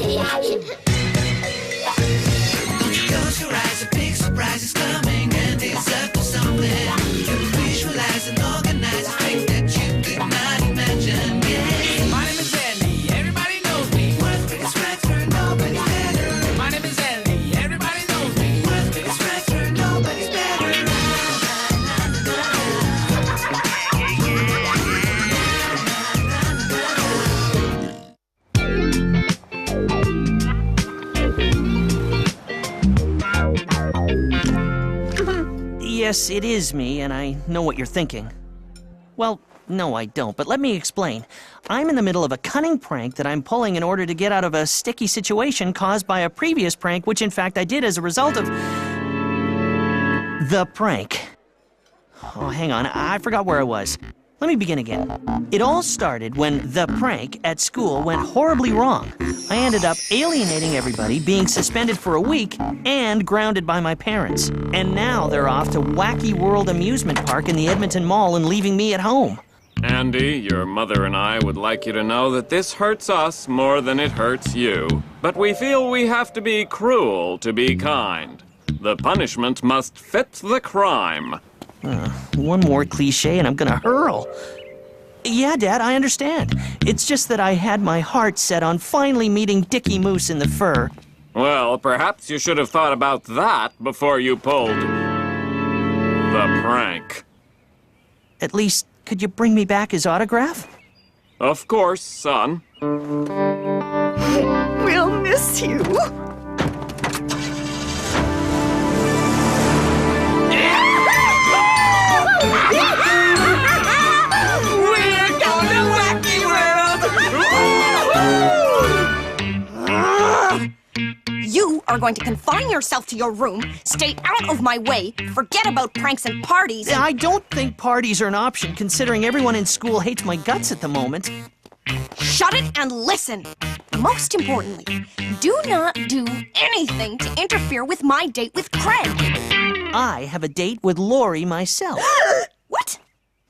Close your eyes, a big surprise is coming, and it's up to something. You visualize and organize a thing that you could not imagine. Yeah. My name is Andy, everybody knows me. World's biggest wrestler, nobody's better. My name is Andy, everybody knows me. World's biggest wrestler, nobody's better. Yes, it is me, and I know what you're thinking. Well, no, I don't, but let me explain. I'm in the middle of a cunning prank that I'm pulling in order to get out of a sticky situation caused by a previous prank, which in fact I did as a result of the prank. Oh, hang on, I forgot where I was. Let me begin again. It all started when the prank at school went horribly wrong. I ended up alienating everybody, being suspended for a week, and grounded by my parents. And now they're off to Wacky World Amusement Park in the Edmonton Mall and leaving me at home. Andy, your mother and I would like you to know that this hurts us more than it hurts you. But we feel we have to be cruel to be kind. The punishment must fit the crime. One more cliche and I'm gonna hurl. Yeah, Dad, I understand. It's just that I had my heart set on finally meeting Dickie Moose in the fur. Well, perhaps you should have thought about that before you pulled the prank. At least, could you bring me back his autograph? Of course, son. We'll miss you. We're going to Wacky World! You are going to confine yourself to your room, stay out of my way, forget about pranks and parties. I don't think parties are an option, considering everyone in school hates my guts at the moment. Shut it and listen. Most importantly, do not do anything to interfere with my date with Craig. I have a date with Lori myself. What?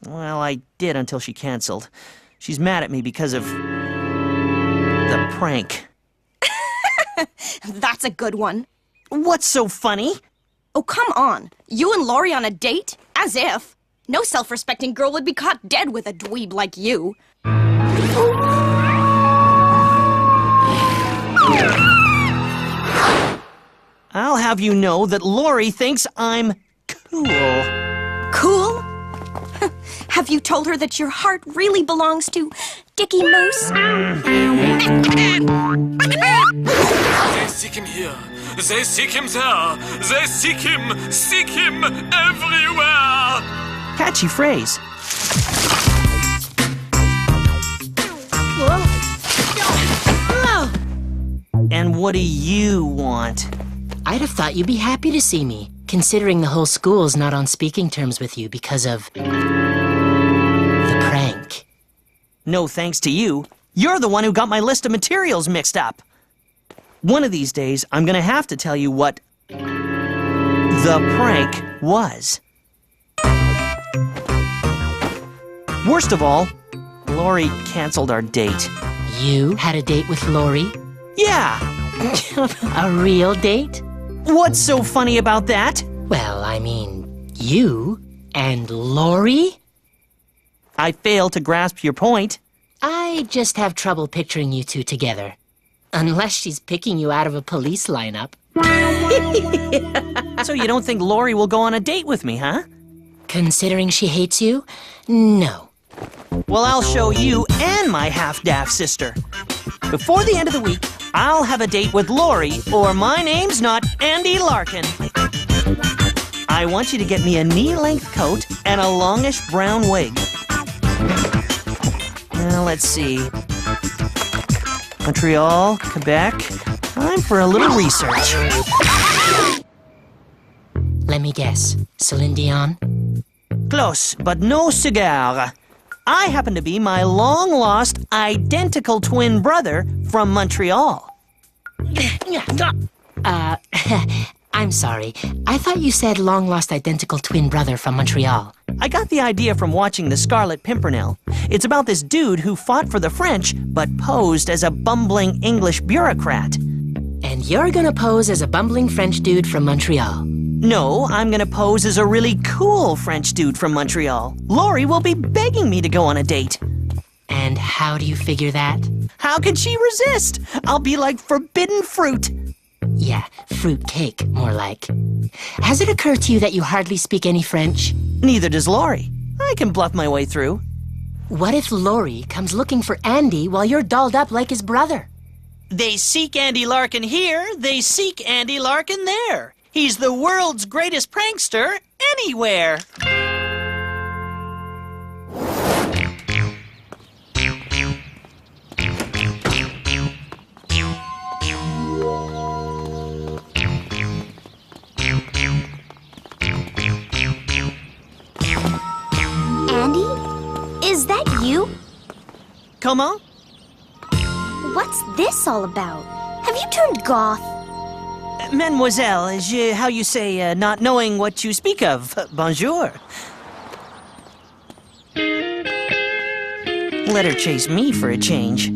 Well, I did until she canceled. She's mad at me because of the prank. That's a good one. What's so funny? Oh, come on. You and Lori on a date? As if. No self-respecting girl would be caught dead with a dweeb like you. I'll have you know that Lori thinks I'm cool. Cool? Have you told her that your heart really belongs to Dickie Moose? They seek him here. They seek him there. They seek him everywhere. Catchy phrase. And what do you want? I'd have thought you'd be happy to see me, considering the whole school's not on speaking terms with you because of the prank. No thanks to you. You're the one who got my list of materials mixed up. One of these days, I'm gonna have to tell you what the prank was. Worst of all, Lori canceled our date. You had a date with Lori? Yeah! A real date? What's so funny about that? Well, I mean, you and Lori? I fail to grasp your point. I just have trouble picturing you two together. Unless she's picking you out of a police lineup. So you don't think Lori will go on a date with me, huh? Considering she hates you? No. Well, I'll show you and my half-daft sister. Before the end of the week, I'll have a date with Lori, or my name's not Andy Larkin. I want you to get me a knee-length coat and a longish brown wig. Now, let's see. Montreal, Quebec. Time for a little research. Let me guess. Celine Dion? Close, but no cigar. I happen to be my long-lost, identical twin brother from Montreal. I'm sorry. I thought you said long-lost identical twin brother from Montreal. I got the idea from watching The Scarlet Pimpernel. It's about this dude who fought for the French, but posed as a bumbling English bureaucrat. And you're gonna pose as a bumbling French dude from Montreal. No, I'm gonna pose as a really cool French dude from Montreal. Lori will be begging me to go on a date. And how do you figure that? How can she resist? I'll be like forbidden fruit. Yeah, fruit cake, more like. Has it occurred to you that you hardly speak any French? Neither does Lori. I can bluff my way through. What if Lori comes looking for Andy while you're dolled up like his brother? They seek Andy Larkin here, they seek Andy Larkin there. He's the world's greatest prankster anywhere. Andy? Is that you? Comment? What's this all about? Have you turned goth? Mademoiselle, how you say, not knowing what you speak of. Bonjour. Let her chase me for a change.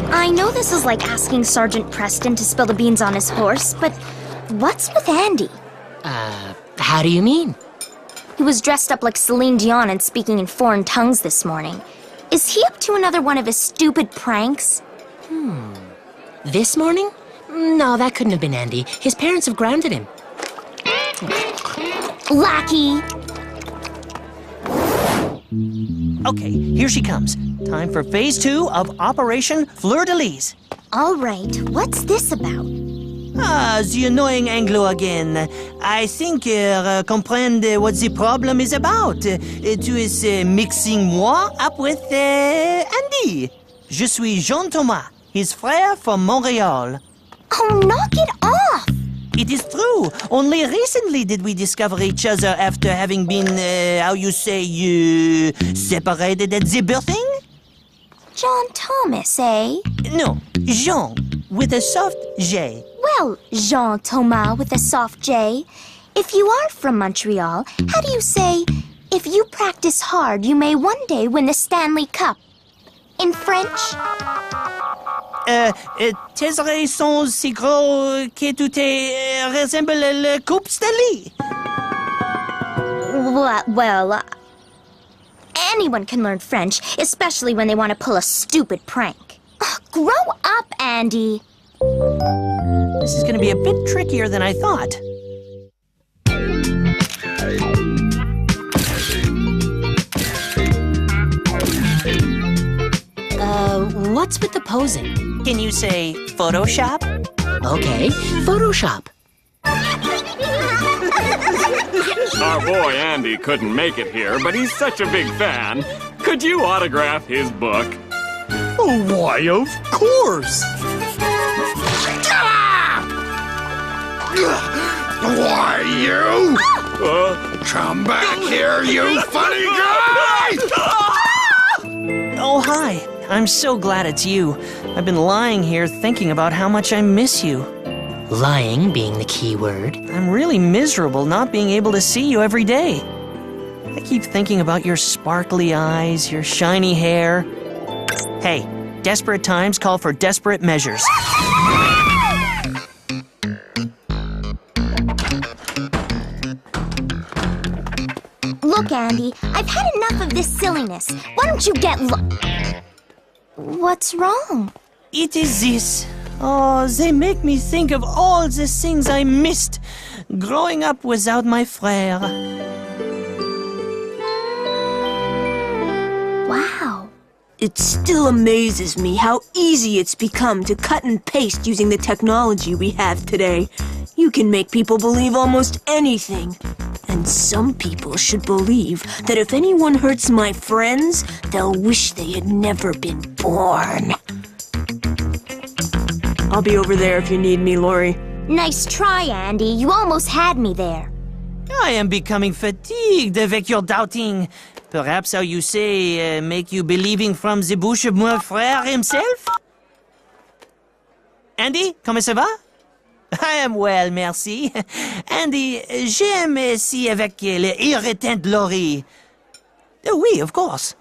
I know this is like asking Sergeant Preston to spill the beans on his horse, but what's with Andy? How do you mean? He was dressed up like Celine Dion and speaking in foreign tongues this morning. Is he up to another one of his stupid pranks? This morning? No, that couldn't have been Andy. His parents have grounded him. Lackey! Okay, here she comes. Time for phase 2 of Operation Fleur-de-Lis. All right, what's this about? Ah, the annoying Anglo again. I think comprend what the problem is about. Tu es mixing moi up with Andy. Je suis Jean Thomas, his frère from Montreal. Oh, knock it off! It is true. Only recently did we discover each other after having been, separated at the birthing? John Thomas, eh? No, Jean, with a soft J. Well, Jean Thomas with a soft J. If you are from Montreal, how do you say, if you practice hard, you may one day win the Stanley Cup? In French? Tes oreilles sont si gros que tu te ressemble le Coupe Stanley. Well, anyone can learn French, especially when they want to pull a stupid prank. Ugh, grow up, Andy. This is going to be a bit trickier than I thought. What's with the posing? Can you say Photoshop? Okay, Photoshop. Our boy Andy couldn't make it here, but he's such a big fan. Could you autograph his book? Oh, why, of course! Why, you? Come back here, you funny guy! Oh, hi. I'm so glad it's you. I've been lying here thinking about how much I miss you. Lying being the key word. I'm really miserable not being able to see you every day. I keep thinking about your sparkly eyes, your shiny hair. Hey, desperate times call for desperate measures. Look, Andy, I've had enough of this silliness. Why don't you get What's wrong? It is this. Oh, they make me think of all the things I missed growing up without my frère. Wow. It still amazes me how easy it's become to cut and paste using the technology we have today. You can make people believe almost anything. And some people should believe that if anyone hurts my friends, they'll wish they had never been born. I'll be over there if you need me, Lori. Nice try, Andy. You almost had me there. I am becoming fatigued avec your doubting. Perhaps, how you say, make you believing from the bouche of mon frère himself? Andy, comment ça va? I am well, merci. Andy, j'aime ici avec le irritant Laurie. Oui, of course.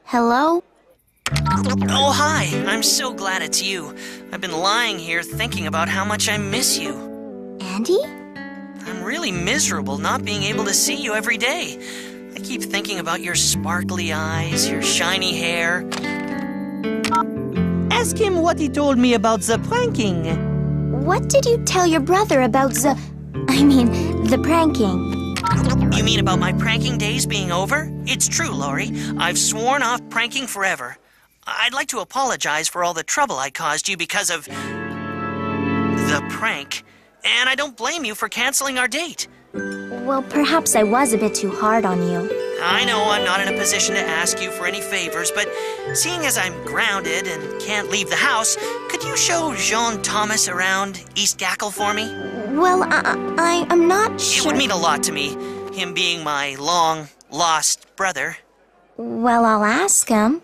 Hello? Oh, hi. I'm so glad it's you. I've been lying here thinking about how much I miss you. Andy? I'm really miserable not being able to see you every day. I keep thinking about your sparkly eyes, your shiny hair. Ask him what he told me about the pranking. What did you tell your brother about the pranking? You mean about my pranking days being over? It's true, Laurie. I've sworn off pranking forever. I'd like to apologize for all the trouble I caused you because of the prank. And I don't blame you for canceling our date. Well, perhaps I was a bit too hard on you. I know I'm not in a position to ask you for any favors, but seeing as I'm grounded and can't leave the house, could you show Jean Thomas around East Gackle for me? Well, I'm not sure. It would mean a lot to me, him being my long-lost brother. Well, I'll ask him.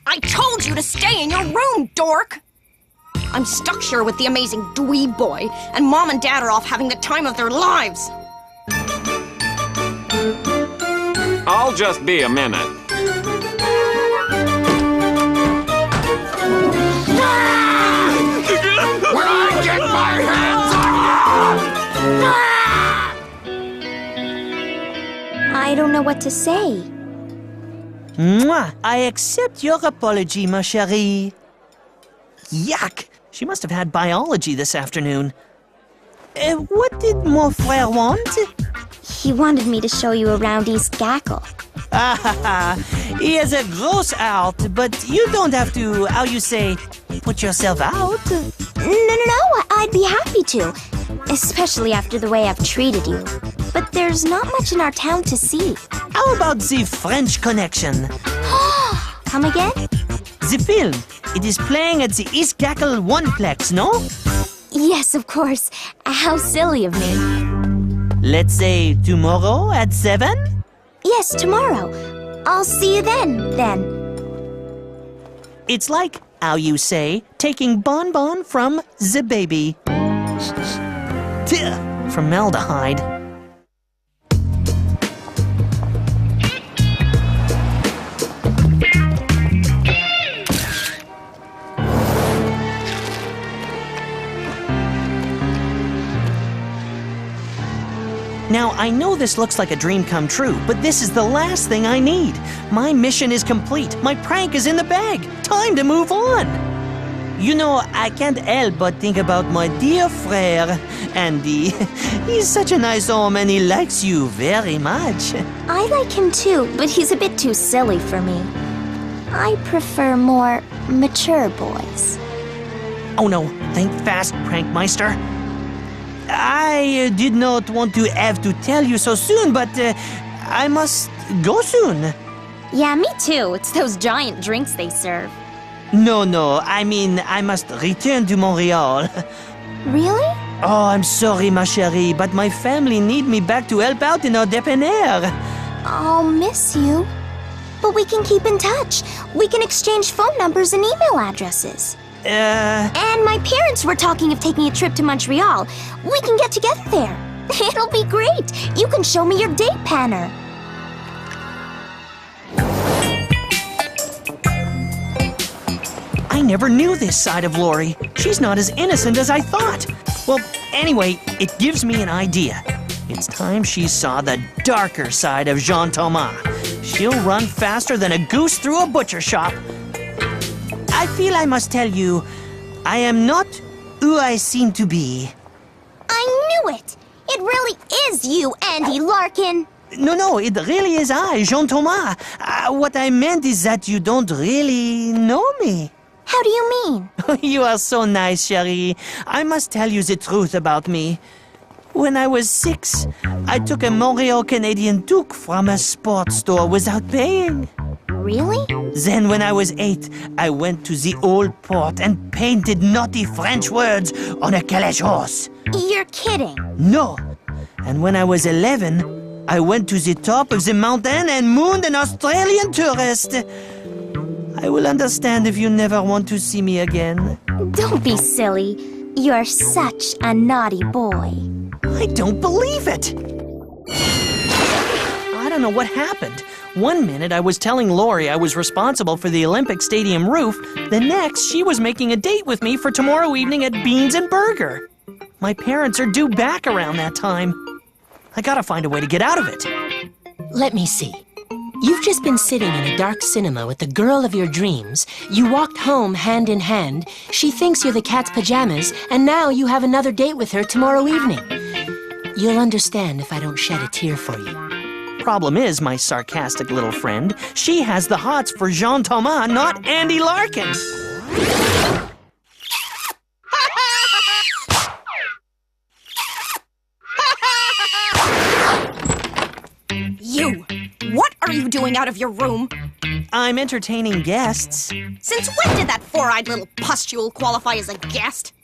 I told you to stay in your room, dork! I'm stuck here with the amazing dweeb boy, and Mom and Dad are off having the time of their lives. I'll just be a minute. When I get my hands on you! I don't know what to say. Mwah! I accept your apology, ma chérie. Yuck! She must have had biology this afternoon. What did mon frère want? He wanted me to show you around East Gackle. He has a gross out, but you don't have to, how you say, put yourself out. No, I'd be happy to. Especially after the way I've treated you. But there's not much in our town to see. How about the French Connection? Come again? The film. It is playing at the East Gackle Oneplex, no? Yes, of course. How silly of me. Let's say tomorrow at 7? Yes, tomorrow. I'll see you then. It's like, how you say, taking bonbon from the baby. Formaldehyde. Now, I know this looks like a dream come true, but this is the last thing I need. My mission is complete. My prank is in the bag. Time to move on. You know, I can't help but think about my dear frère, Andy. He's such a nice home and he likes you very much. I like him too, but he's a bit too silly for me. I prefer more mature boys. Oh no, think fast, Prankmeister. I did not want to have to tell you so soon, but I must go soon. Yeah, me too. It's those giant drinks they serve. No, I mean, I must return to Montreal. Really? Oh, I'm sorry, ma chérie, but my family need me back to help out in our dépanneur. I'll miss you. But we can keep in touch. We can exchange phone numbers and email addresses. And my parents were talking of taking a trip to Montreal. We can get together there. It'll be great. You can show me your date panner. I never knew this side of Laurie. She's not as innocent as I thought. Well, anyway, it gives me an idea. It's time she saw the darker side of Jean Thomas. She'll run faster than a goose through a butcher shop. I feel I must tell you, I am not who I seem to be. I knew it! It really is you, Andy Larkin! No, it really is I, Jean Thomas. What I meant is that you don't really know me. How do you mean? You are so nice, chérie. I must tell you the truth about me. When I was 6, I took a Montreal Canadian Duke from a sports store without paying. Really? Then when I was 8, I went to the old port and painted naughty French words on a calèche horse. You're kidding. No. And when I was 11, I went to the top of the mountain and mooned an Australian tourist. I will understand if you never want to see me again. Don't be silly. You're such a naughty boy. I don't believe it. I don't know what happened. One minute I was telling Lori I was responsible for the Olympic Stadium roof. The next, she was making a date with me for tomorrow evening at Beans and Burger. My parents are due back around that time. I gotta find a way to get out of it. Let me see. You've just been sitting in a dark cinema with the girl of your dreams. You walked home hand in hand. She thinks you're the cat's pajamas, and now you have another date with her tomorrow evening. You'll understand if I don't shed a tear for you. Problem is, my sarcastic little friend, she has the hots for Jean Thomas, not Andy Larkin. You! What are you doing out of your room? I'm entertaining guests. Since when did that four-eyed little pustule qualify as a guest?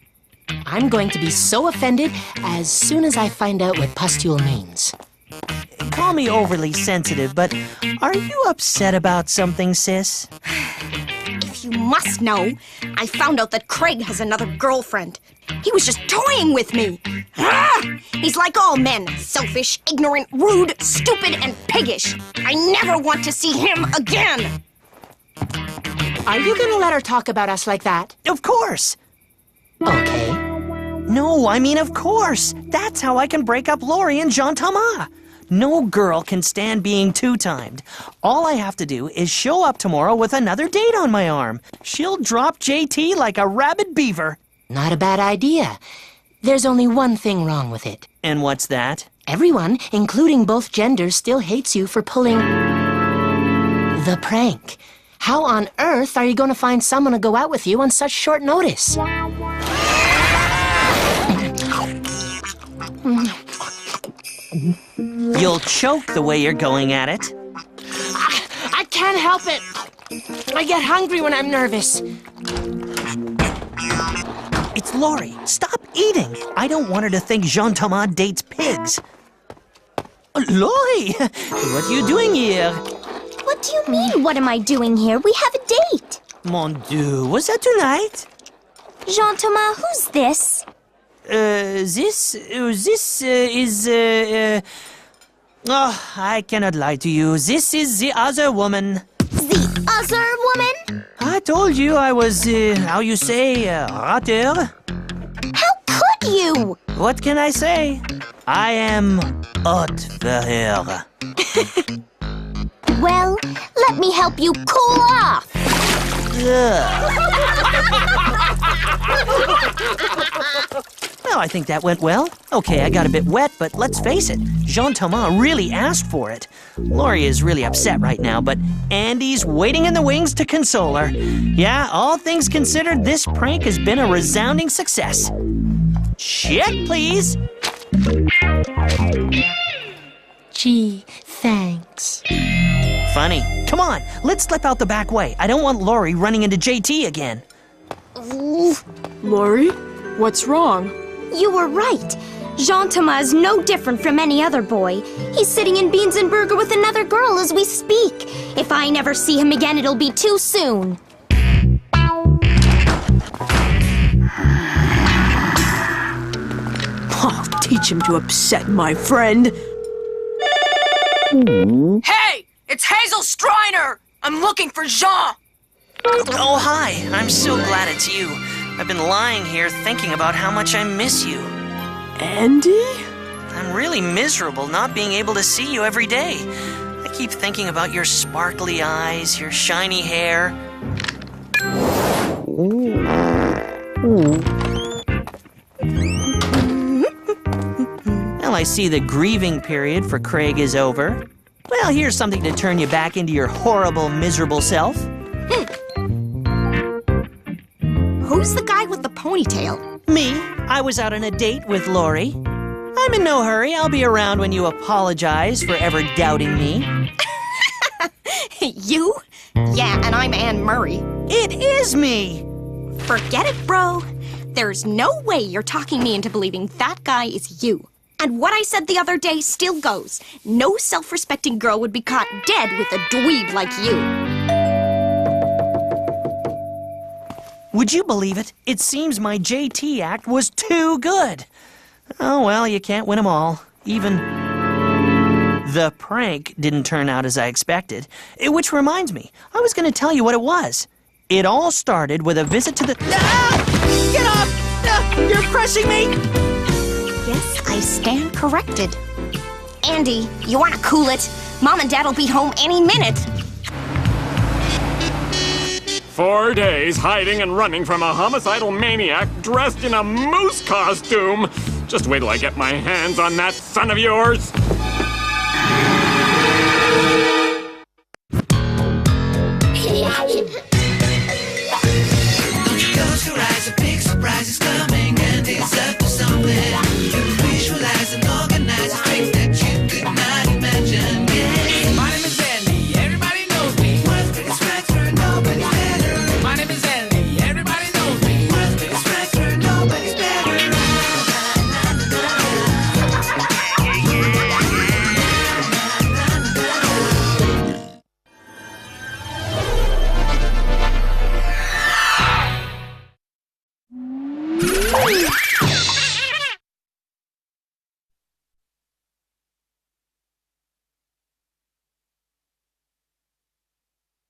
I'm going to be so offended as soon as I find out what pustule means. Call me overly sensitive, but are you upset about something, sis? If you must know, I found out that Craig has another girlfriend. He was just toying with me. He's like all men, selfish, ignorant, rude, stupid, and piggish. I never want to see him again. Are you going to let her talk about us like that? Of course. Okay. No, I mean of course. That's how I can break up Lori and Jean Thomas. No girl can stand being two-timed. All I have to do is show up tomorrow with another date on my arm. She'll drop JT like a rabid beaver. Not a bad idea. There's only one thing wrong with it. And what's that? Everyone, including both genders, still hates you for pulling the prank. How on earth are you going to find someone to go out with you on such short notice? You'll choke the way you're going at it. I can't help it. I get hungry when I'm nervous. It's Lori. Stop eating. I don't want her to think Jean Thomas dates pigs. Lori, what are you doing here? What do you mean, what am I doing here? We have a date. Mon Dieu, was that tonight? Jean Thomas, who's this? This is, oh, I cannot lie to you. This is the other woman. The other woman? I told you I was, how you say, rateur. How could you? What can I say? I am hot for her. Well, let me help you cool off. Well, I think that went well. Okay, I got a bit wet, but let's face it, Jean Thomas really asked for it. Lori is really upset right now, but Andy's waiting in the wings to console her. Yeah, all things considered, this prank has been a resounding success. Check, please. Gee, thanks. Funny. Come on, let's slip out the back way. I don't want Lori running into JT again. Lori, what's wrong? You were right. Jean Thomas is no different from any other boy. He's sitting in Beans and Burger with another girl as we speak. If I never see him again, it'll be too soon. Oh, teach him to upset my friend. Hey! It's Hazel Striner! I'm looking for Jean! Oh, hi. I'm so glad it's you. I've been lying here thinking about how much I miss you. Andy? I'm really miserable not being able to see you every day. I keep thinking about your sparkly eyes, your shiny hair. Well, I see the grieving period for Craig is over. Well, here's something to turn you back into your horrible, miserable self. Who's the guy with the ponytail? Me, I was out on a date with Lori. I'm in no hurry. I'll be around when you apologize for ever doubting me. You? Yeah, and I'm Anne Murray. It is me! Forget it, bro. There's no way you're talking me into believing that guy is you. And what I said the other day still goes. No self-respecting girl would be caught dead with a dweeb like you. Would you believe it? It seems my JT act was too good. Oh, well, you can't win them all. Even the prank didn't turn out as I expected. Which reminds me, I was going to tell you what it was. It all started with a visit to the... Ah! Get off! You're crushing me! Yes, I stand corrected. Andy, you want to cool it? Mom and Dad will be home any minute. 4 days hiding and running from a homicidal maniac dressed in a moose costume. Just wait till I get my hands on that son of yours.